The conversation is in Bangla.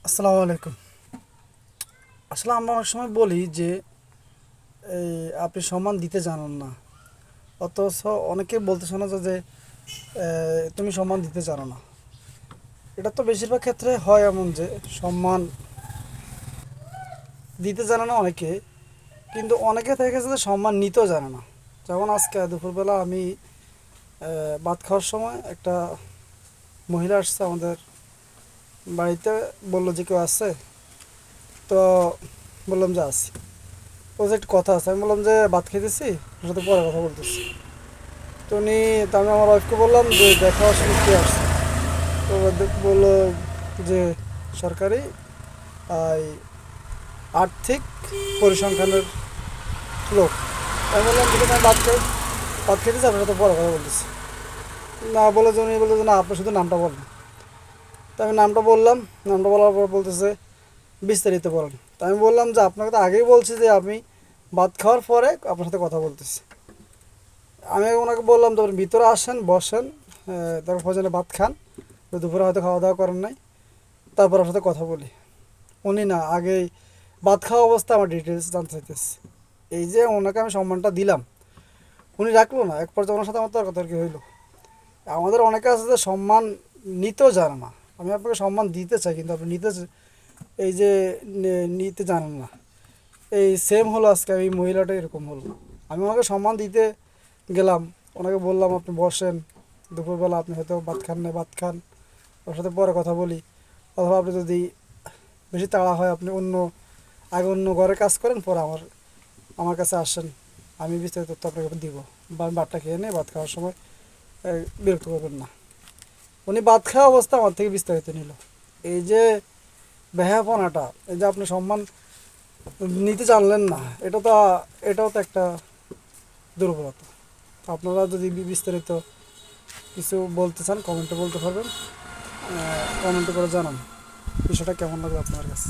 আসসালামু আলাইকুম। আসলে আমরা অনেক সময় বলি যে এই আপনি সম্মান দিতে জানেন না, অথচ অনেকে বলতে শোনা যায় যে তুমি সম্মান দিতে জানো না। এটা তো বেশিরভাগ ক্ষেত্রে হয় এমন যে সম্মান দিতে জানে না অনেকে, কিন্তু অনেকে থেকে গেছে যে সম্মান নিতেও জানে না। যেমন আজকে দুপুরবেলা আমি ভাত খাওয়ার সময় একটা মহিলা আসছে আমাদের বাড়িতে, বললো যে কেউ আসছে, তো বললাম যে আসি। ও যে একটু কথা আছে, আমি বললাম যে ভাত খেতেছি, ওর সাথে পরে কথা বলতেছি। তো উনি, তো আমি আমার ওয়াইফকে বললাম যে দেখো আসলে কে আসছে। তো ও বললো যে সরকারি এই আর্থিক পরিসংখ্যানের লোক। আমি বললাম ঠিক আছে, আমি ভাত খেতেছি, আপনার সাথে পরে কথা বলতেছি। না বলে যে উনি বললো যে না, আপনার শুধু নামটা বলেন। তো আমি নামটা বললাম, নামটা বলার পর বলতেছে বিস্তারিত বলেন। তো আমি বললাম যে আপনাকে তো আগেই বলছি যে আমি ভাত খাওয়ার পরে আপনার সাথে কথা বলতেছি। আমি ওনাকে বললাম তো ভিতরে আসেন, বসেন, তারপর ফজলে ভাত খান, তো দুপুরে হয়তো খাওয়া দাওয়া করেন নাই, তারপর আপনার সাথে কথা বলি। উনি না, আগেই ভাত খাওয়া অবস্থা আমার ডিটেলস জানতে চাইতেছে। এই যে ওনাকে আমি সম্মানটা দিলাম, উনি রাখলো না, এক পর্যায়ে ওনার সাথে আমার তর্কাতর্কি হইলো। আমাদের অনেকে আছে যে সম্মান নিতেও জানে না। আমি আপনাকে সম্মান দিতে চাই, কিন্তু আপনি এই যে নিতে জানেন না। এই সেম হলো আজকে এই মহিলাটা এরকম হলো। আমি ওনাকে সম্মান দিতে গেলাম, ওনাকে বললাম আপনি বসেন, দুপুরবেলা আপনি হয়তো ভাত খান না, ভাত খান, ওর সাথে পরে কথা বলি। অথবা আপনি যদি বেশি তাড়া হয়, আপনি আগে অন্য ঘরে কাজ করেন, পরে আমার কাছে আসেন, আমি বিস্তারিত তথ্য আপনাকে দিব। বা আমি ভাতটা খেয়ে নিয়ে ভাত খাওয়ার সময় বিরক্ত করবেন না। উনি ভাত খাওয়া অবস্থা আমার থেকে বিস্তারিত নিল। এই যে বেহাপনাটা, এই যে আপনি সম্মান নিতে জানলেন না, এটাও তো একটা দুর্বলতা। আপনারা যদি বিস্তারিত কিছু বলতে চান, কমেন্টে বলতে পারবেন। কমেন্ট করে জানান বিষয়টা কেমন লাগবে আপনার কাছে।